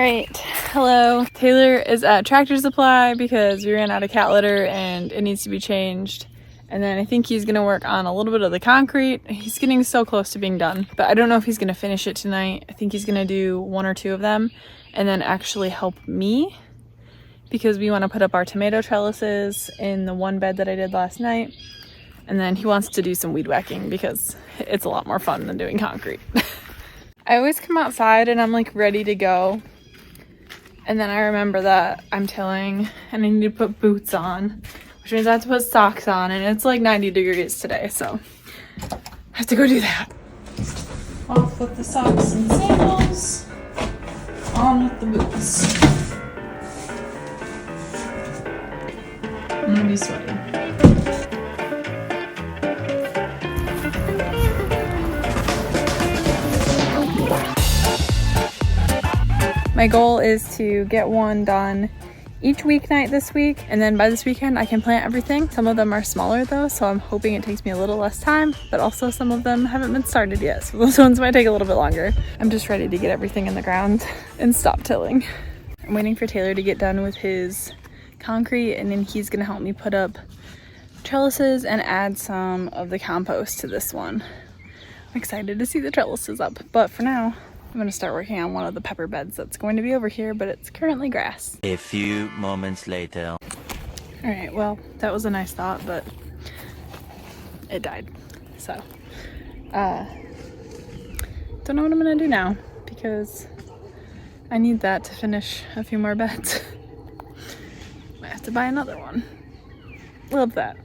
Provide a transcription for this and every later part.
Alright, hello. Taylor is at Tractor Supply because we ran out of cat litter and it needs to be changed. And then I think he's gonna work on a little bit of the concrete. He's getting so close to being done, but I don't know if he's gonna finish it tonight. I think he's gonna do one or two of them and then actually help me because we want to put up our tomato trellises in the one bed that I did last night. And then he wants to do some weed whacking because it's a lot more fun than doing concrete. I always come outside and I'm like ready to go. And then I remember that I'm tilling and I need to put boots on, which means I have to put socks on, and it's like 90 degrees today, so I have to go do that. I'll put the socks and sandals on with the boots. I'm gonna be sweating. My goal is to get one done each weeknight this week, and then by this weekend I can plant everything. Some of them are smaller though, so I'm hoping it takes me a little less time, but also some of them haven't been started yet, so those ones might take a little bit longer. I'm just ready to get everything in the ground and stop tilling. I'm waiting for Taylor to get done with his concrete, and then he's gonna help me put up trellises and add some of the compost to this one. I'm excited to see the trellises up, but for now I'm gonna start working on one of the pepper beds that's going to be over here, but it's currently grass. A few moments later. All right, well, that was a nice thought, but it died. So, don't know what I'm gonna do now because I need that to finish a few more beds. Might have to buy another one. Love that.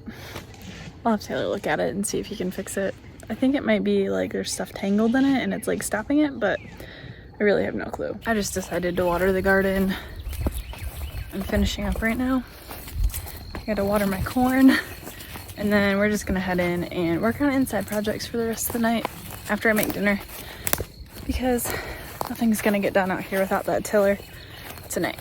I'll have Taylor look at it and see if he can fix it. I think it might be like there's stuff tangled in it and it's like stopping it, but I really have no clue. I just decided to water the garden. I'm finishing up right now. I gotta water my corn, and then we're just gonna head in and work on inside projects for the rest of the night after I make dinner, because nothing's gonna get done out here without that tiller tonight.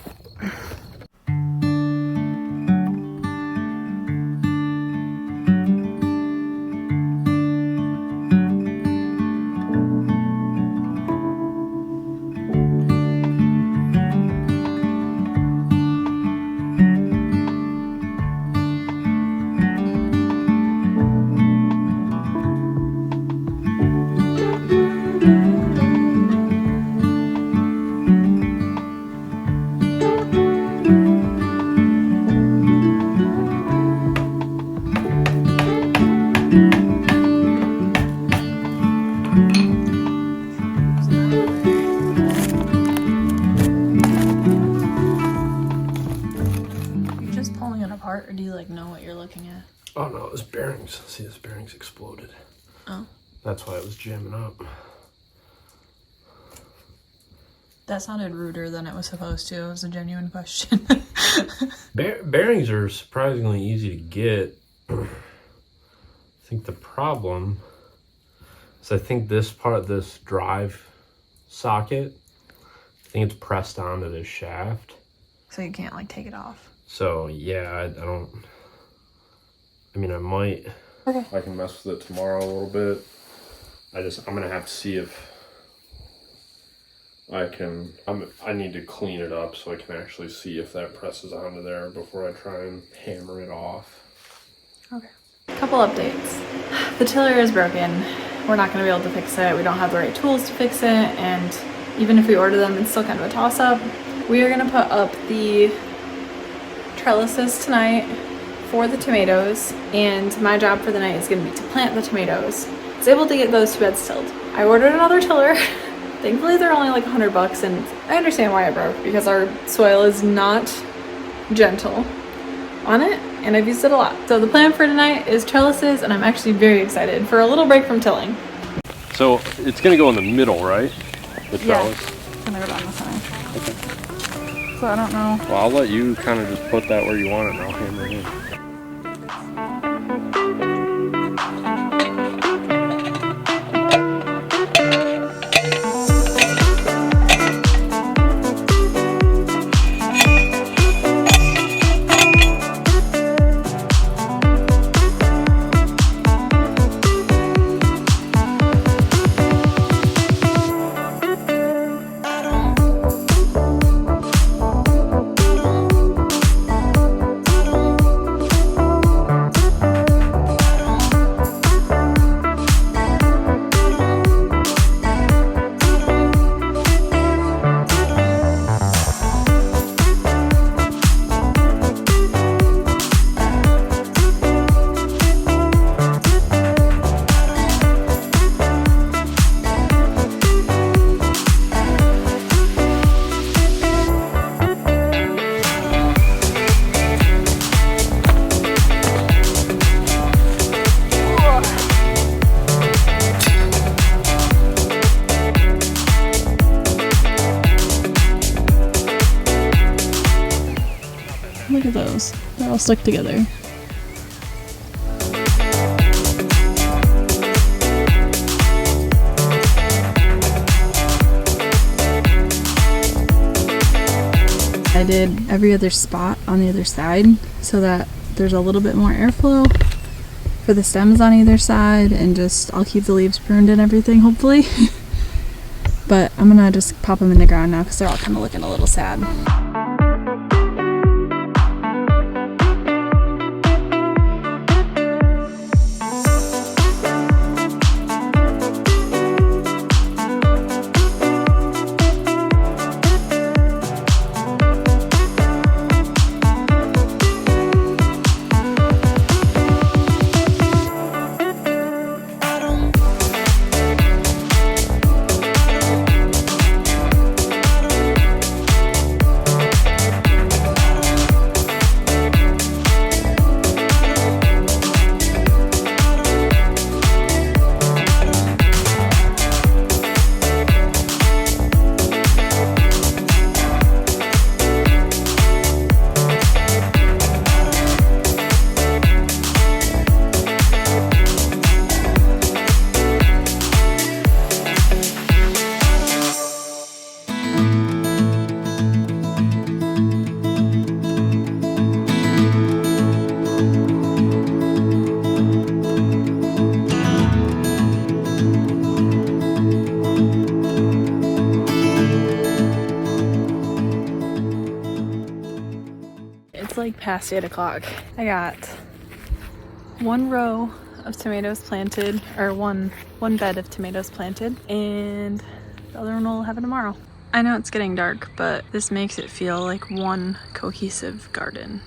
Or do you like know what you're looking at? Oh no, it was bearings. See, this bearings exploded. Oh. That's why it was jamming up. That sounded ruder than it was supposed to. It was a genuine question. Bearings are surprisingly easy to get. I think the problem is I think this part of this drive socket, I think it's pressed onto this shaft. So you can't like take it off. So yeah, I mean I might. Okay. I can mess with it tomorrow a little bit. I'm gonna have to see if I can, I need to clean it up so I can actually see if that presses onto there before I try and hammer it off. Okay. Couple updates. The tiller is broken. We're not gonna be able to fix it. We don't have the right tools to fix it, and even if we order them, it's still kind of a toss-up. We are gonna put up the trellises tonight for the tomatoes, and my job for the night is going to be to plant the tomatoes. I was able to get those two beds tilled. I ordered another tiller. Thankfully they're only like $100, and I understand why it broke because our soil is not gentle on it and I've used it a lot. So the plan for tonight is trellises, and I'm actually very excited for a little break from tilling. So it's going to go in the middle, right? The trellis? Yeah, it's going to go down the center. Okay. So I don't know. Well, I'll let you kind of just put that where you want it and I'll hammer it in. all stuck together. I did every other spot on the other side so that there's a little bit more airflow for the stems on either side, and just I'll keep the leaves pruned and everything, hopefully. But I'm gonna just pop them in the ground now because they're all kind of looking a little sad. Like past 8 o'clock. I got one row of tomatoes planted, or one bed of tomatoes planted, and the other one will have it tomorrow. I know it's getting dark, but this makes it feel like one cohesive garden.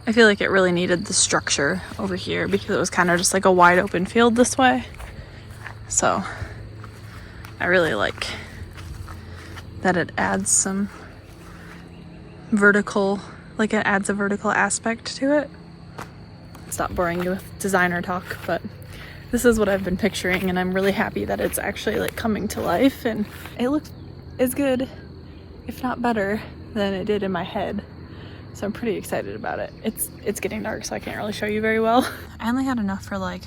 I feel like it really needed the structure over here because it was kind of just like a wide open field this way. So I really like that it adds some vertical, like it adds a vertical aspect to it. Stop boring you with designer talk, but this is what I've been picturing, and I'm really happy that it's actually like coming to life, and it looks as good, if not better, than it did in my head. So I'm pretty excited about it. It's getting dark, so I can't really show you very well. I only had enough for like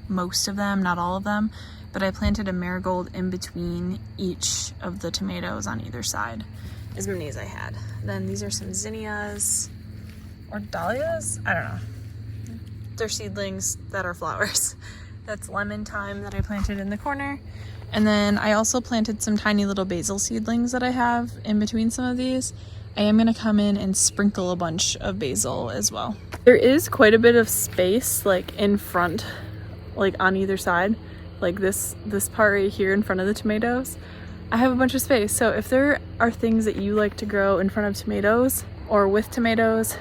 most of them, not all of them, but I planted a marigold in between each of the tomatoes on either side, as many as I had. Then these are some zinnias or dahlias, I don't know. They're seedlings that are flowers. That's lemon thyme that I planted in the corner. And then I also planted some tiny little basil seedlings that I have in between some of these. I am gonna come in and sprinkle a bunch of basil as well. There is quite a bit of space like in front, like on either side. Like this part right here in front of the tomatoes, I have a bunch of space. So if there are things that you like to grow in front of tomatoes or with tomatoes,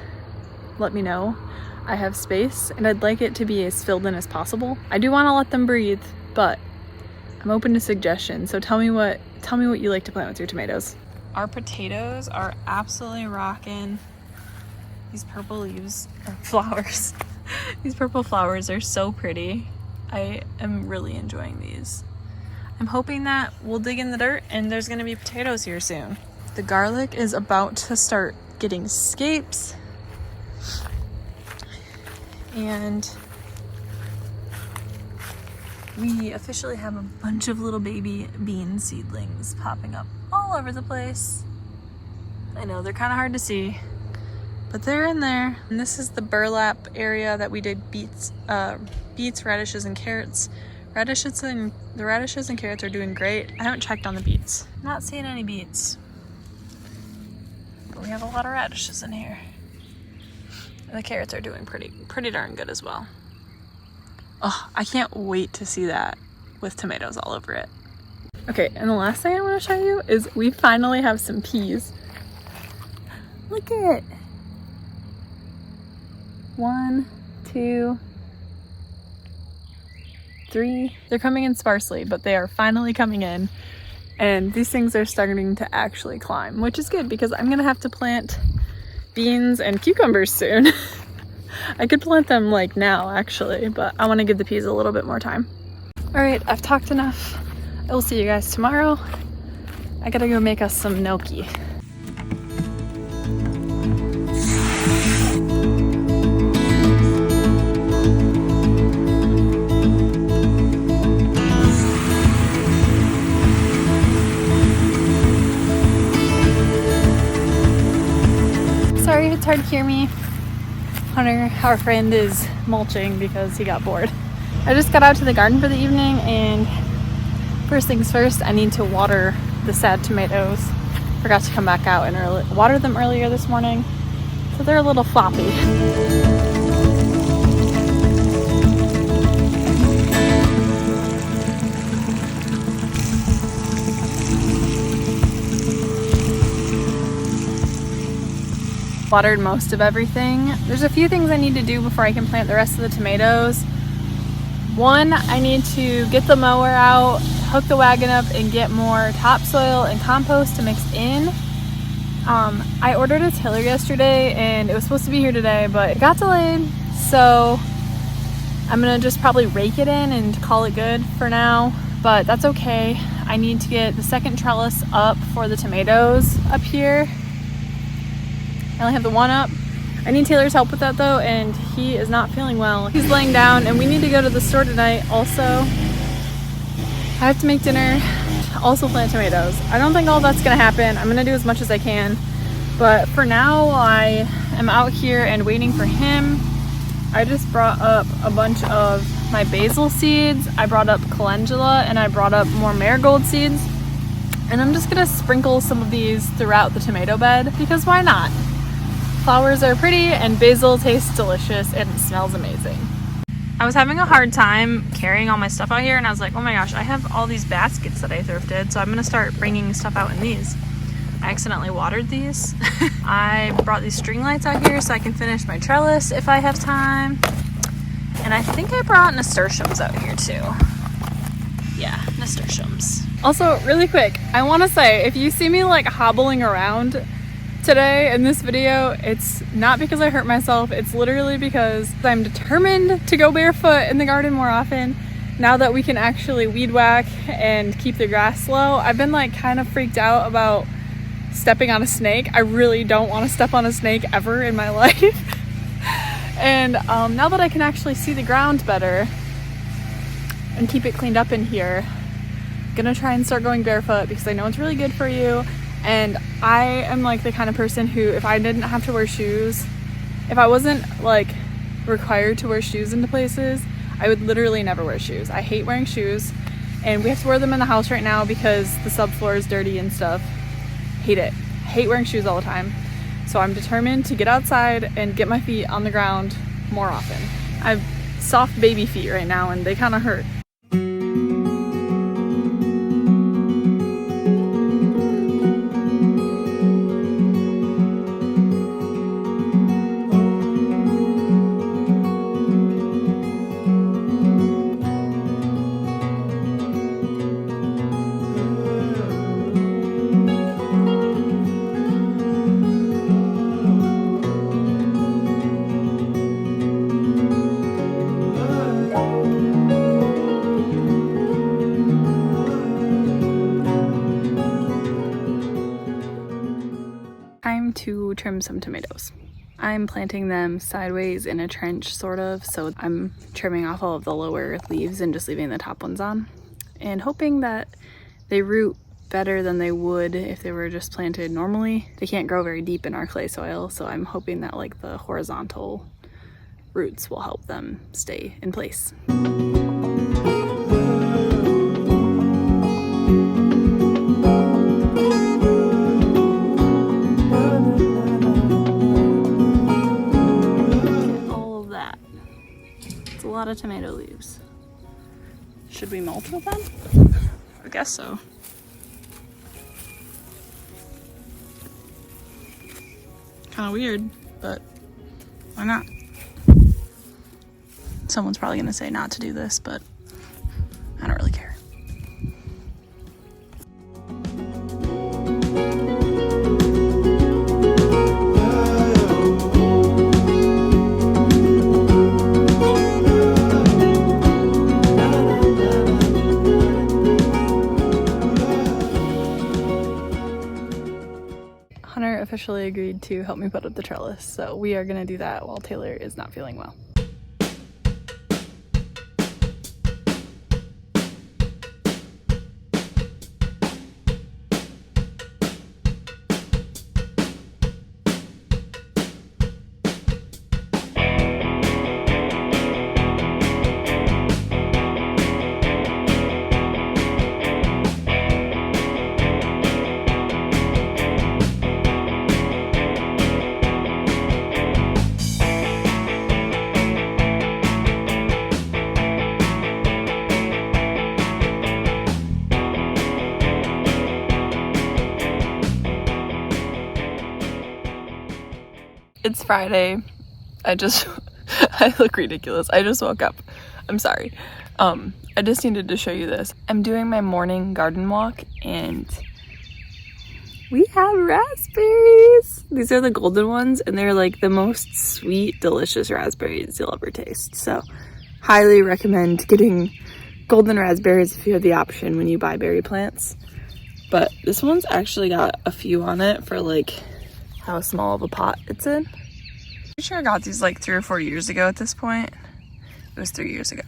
let me know. I have space and I'd like it to be as filled in as possible. I do want to let them breathe, but I'm open to suggestions. So tell me what you like to plant with your tomatoes. Our potatoes are absolutely rocking. These purple leaves, or flowers. These purple flowers are so pretty. I am really enjoying these. I'm hoping that we'll dig in the dirt and there's gonna be potatoes here soon. The garlic is about to start getting scapes. And we officially have a bunch of little baby bean seedlings popping up all over the place. I know they're kind of hard to see, but they're in there. And this is the burlap area that we did beets, radishes, and carrots. The radishes and carrots are doing great. I haven't checked on the beets. Not seeing any beets, but we have a lot of radishes in here. And the carrots are doing pretty darn good as well. Oh, I can't wait to see that with tomatoes all over it. Okay, and the last thing I want to show you is we finally have some peas. Look at it. 1, 2, 3. They're coming in sparsely, but they are finally coming in. And these things are starting to actually climb, which is good because I'm gonna have to plant beans and cucumbers soon. I could plant them like now actually, but I want to give the peas a little bit more time. All right, I've talked enough. I will see you guys tomorrow. I gotta go make us some gnocchi. Sorry if it's hard to hear me. Hunter, our friend, is mulching because he got bored. I just got out to the garden for the evening, and first things first, I need to water the sad tomatoes. Forgot to come back out and water them earlier this morning, so they're a little floppy. Watered most of everything. There's a few things I need to do before I can plant the rest of the tomatoes. One, I need to get the mower out, hook the wagon up, and get more topsoil and compost to mix in. I ordered a tiller yesterday and it was supposed to be here today, but it got delayed, so I'm gonna just probably rake it in and call it good for now, but that's okay. I need to get the second trellis up for the tomatoes up here. I only have the one up. I need Taylor's help with that though, and he is not feeling well. He's laying down, and we need to go to the store tonight also. I have to make dinner, also plant tomatoes. I don't think all that's gonna happen. I'm gonna do as much as I can, but for now I am out here and waiting for him. I just brought up a bunch of my basil seeds. I brought up calendula, and I brought up more marigold seeds. And I'm just gonna sprinkle some of these throughout the tomato bed, because why not? Flowers are pretty and basil tastes delicious and it smells amazing. I was having a hard time carrying all my stuff out here, and I was like, oh my gosh, I have all these baskets that I thrifted, so I'm gonna start bringing stuff out in these. I accidentally watered these. I brought these string lights out here so I can finish my trellis if I have time. And I think I brought nasturtiums out here too. Yeah, nasturtiums. Also, really quick, I wanna say, if you see me like hobbling around today in this video, it's not because I hurt myself. It's literally because I'm determined to go barefoot in the garden more often now that we can actually weed whack and keep the grass low. I've been like kind of freaked out about stepping on a snake. I really don't want to step on a snake ever in my life. And now that I can actually see the ground better and keep it cleaned up in here, I'm gonna try and start going barefoot because I know it's really good for you. And I am like the kind of person who, if I didn't have to wear shoes, if I wasn't like required to wear shoes into places, I would literally never wear shoes. I hate wearing shoes, and we have to wear them in the house right now because the subfloor is dirty and stuff. Hate it. Hate wearing shoes all the time. So I'm determined to get outside and get my feet on the ground more often. I have soft baby feet right now and they kind of hurt. Time to trim some tomatoes. I'm planting them sideways in a trench, sort of, so I'm trimming off all of the lower leaves and just leaving the top ones on, and hoping that they root better than they would if they were just planted normally. They can't grow very deep in our clay soil, so I'm hoping that like the horizontal roots will help them stay in place. A lot of tomato leaves. Should we mulch with them? I guess so. Kind of weird, but why not? Someone's probably gonna say not to do this, but I don't really care. officially agreed to help me put up the trellis, so we are gonna do that while Taylor is not feeling well. It's Friday. I look ridiculous. I just woke up. I'm sorry. I just needed to show you this. I'm doing my morning garden walk and we have raspberries. These are the golden ones and they're like the most sweet, delicious raspberries you'll ever taste. So highly recommend getting golden raspberries if you have the option when you buy berry plants. But this one's actually got a few on it for like how small of a pot it's in. Pretty sure I got these like 3 or 4 years ago at this point. It was 3 years ago.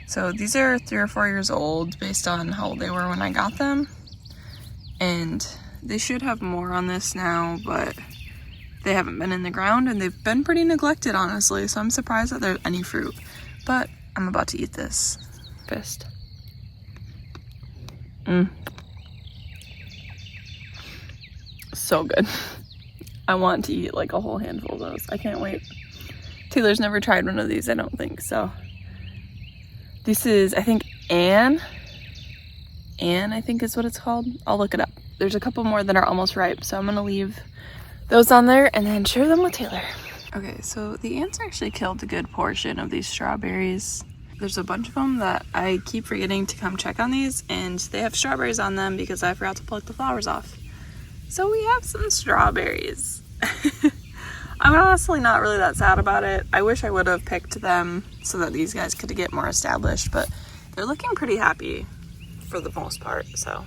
So these are 3 or 4 years old based on how old they were when I got them. And they should have more on this now, but they haven't been in the ground and they've been pretty neglected, honestly. So I'm surprised that there's any fruit. But I'm about to eat this fist. So good. I want to eat like a whole handful of those. I can't wait. Taylor's never tried one of these, I don't think. So this is, I think, Anne, I think is what it's called. I'll look it up. There's a couple more that are almost ripe, so I'm gonna leave those on there and then share them with Taylor. Okay, so the ants actually killed a good portion of these strawberries. There's a bunch of them that I keep forgetting to come check on these, and they have strawberries on them because I forgot to pluck the flowers off. So we have some strawberries. I'm honestly not really that sad about it. I wish I would have picked them so that these guys could get more established, but they're looking pretty happy for the most part. So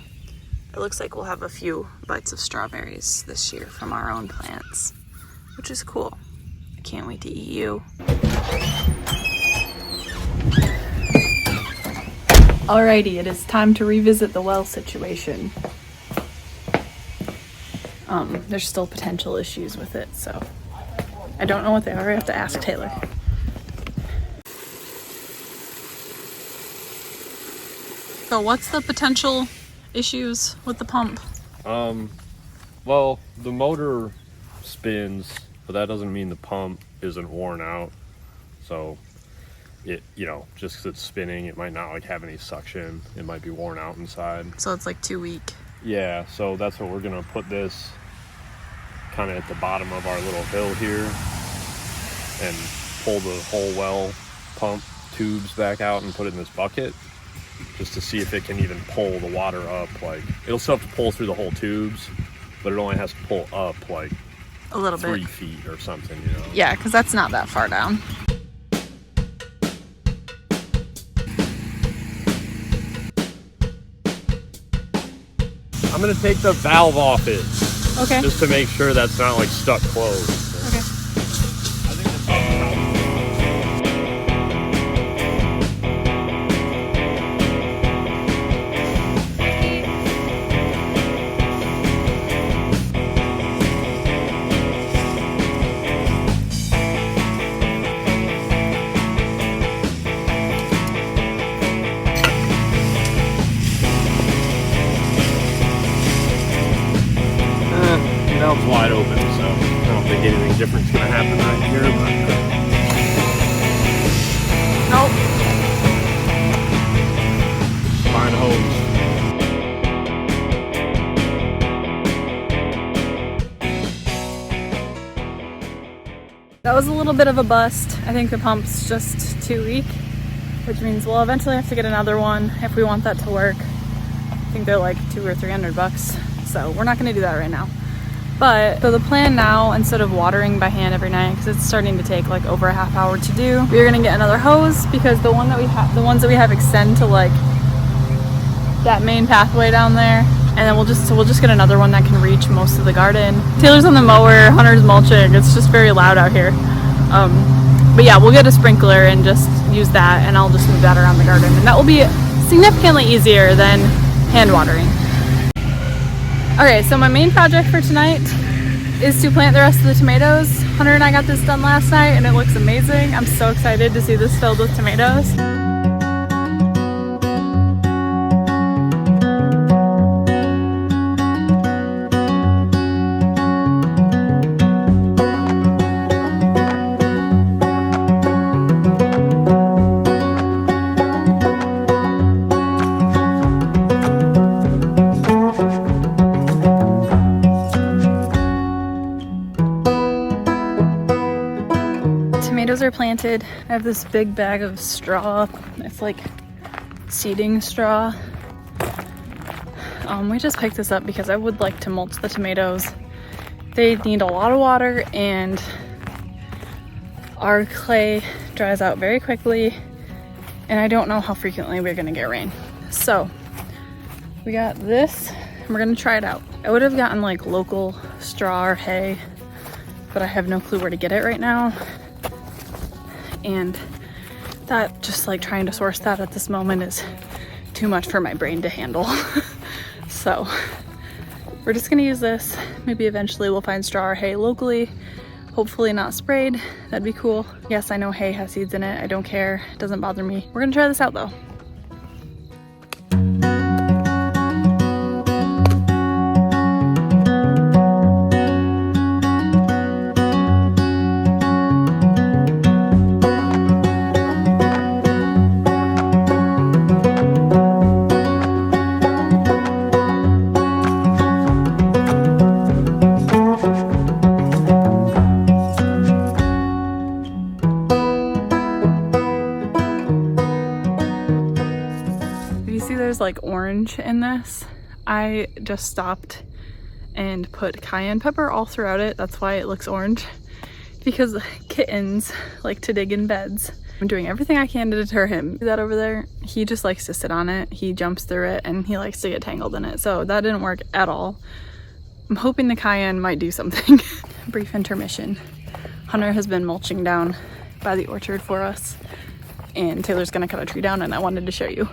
it looks like we'll have a few bites of strawberries this year from our own plants, which is cool. I can't wait to eat you. Alrighty, it is time to revisit the well situation. There's still potential issues with it, so I don't know what they are. I have to ask Taylor. So what's the potential issues with the pump? Well, the motor spins, but that doesn't mean the pump isn't worn out. So it, just 'cause it's spinning, it might not like have any suction. It might be worn out inside. So it's like too weak. Yeah, so that's what we're gonna put this kind of at the bottom of our little hill here and pull the whole well pump tubes back out and put it in this bucket just to see if it can even pull the water up. Like, it'll still have to pull through the whole tubes, but it only has to pull up like a little bit, 3 feet or something, Yeah, because that's not that far down. I'm gonna take the valve off it. Okay. Just to make sure that's not like stuck closed. Okay. Valve's wide open, so I don't think anything different's gonna happen right here, but Nope. fine hose. That was a little bit of a bust. I think the pump's just too weak, which means we'll eventually have to get another one if we want that to work. I think they're like $200 or $300, so we're not gonna do that right now. But so the plan now, instead of watering by hand every night, because it's starting to take like over a half hour to do, we're gonna get another hose because the ones that we have extend to like that main pathway down there. And then we'll just get another one that can reach most of the garden. Taylor's on the mower, Hunter's mulching. It's just very loud out here. But yeah, we'll get a sprinkler and just use that, and I'll just move that around the garden. And that will be significantly easier than hand watering. Okay, so my main project for tonight is to plant the rest of the tomatoes. Hunter and I got this done last night and it looks amazing. I'm so excited to see this filled with tomatoes. Tomatoes are planted. I have this big bag of straw. It's like seeding straw. We just picked this up because I would like to mulch the tomatoes. They need a lot of water and our clay dries out very quickly, and I don't know how frequently we're gonna get rain. So we got this and we're gonna try it out. I would have gotten like local straw or hay, but I have no clue where to get it right now. And that, just like trying to source that at this moment is too much for my brain to handle. So we're just gonna use this. Maybe eventually we'll find straw or hay locally, hopefully not sprayed. That'd be cool. Yes, I know hay has seeds in it. I don't care, it doesn't bother me. We're gonna try this out though. Like orange in this. I just stopped and put cayenne pepper all throughout it. That's why it looks orange, because kittens like to dig in beds. I'm doing everything I can to deter him. See that over there? He just likes to sit on it. He jumps through it and he likes to get tangled in it. So that didn't work at all. I'm hoping the cayenne might do something. Brief intermission. Hunter has been mulching down by the orchard for us, and Taylor's gonna cut a tree down, and I wanted to show you.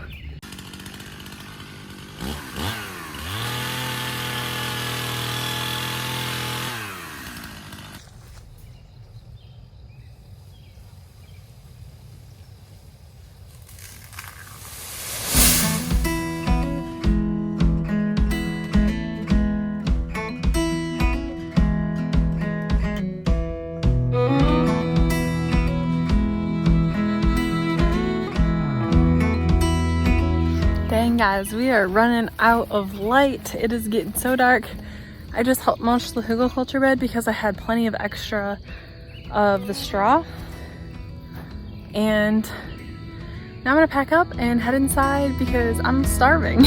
Dang guys, we are running out of light. It is getting so dark. I just helped mulch the hugelkultur bed because I had plenty of extra of the straw. And now I'm gonna pack up and head inside because I'm starving.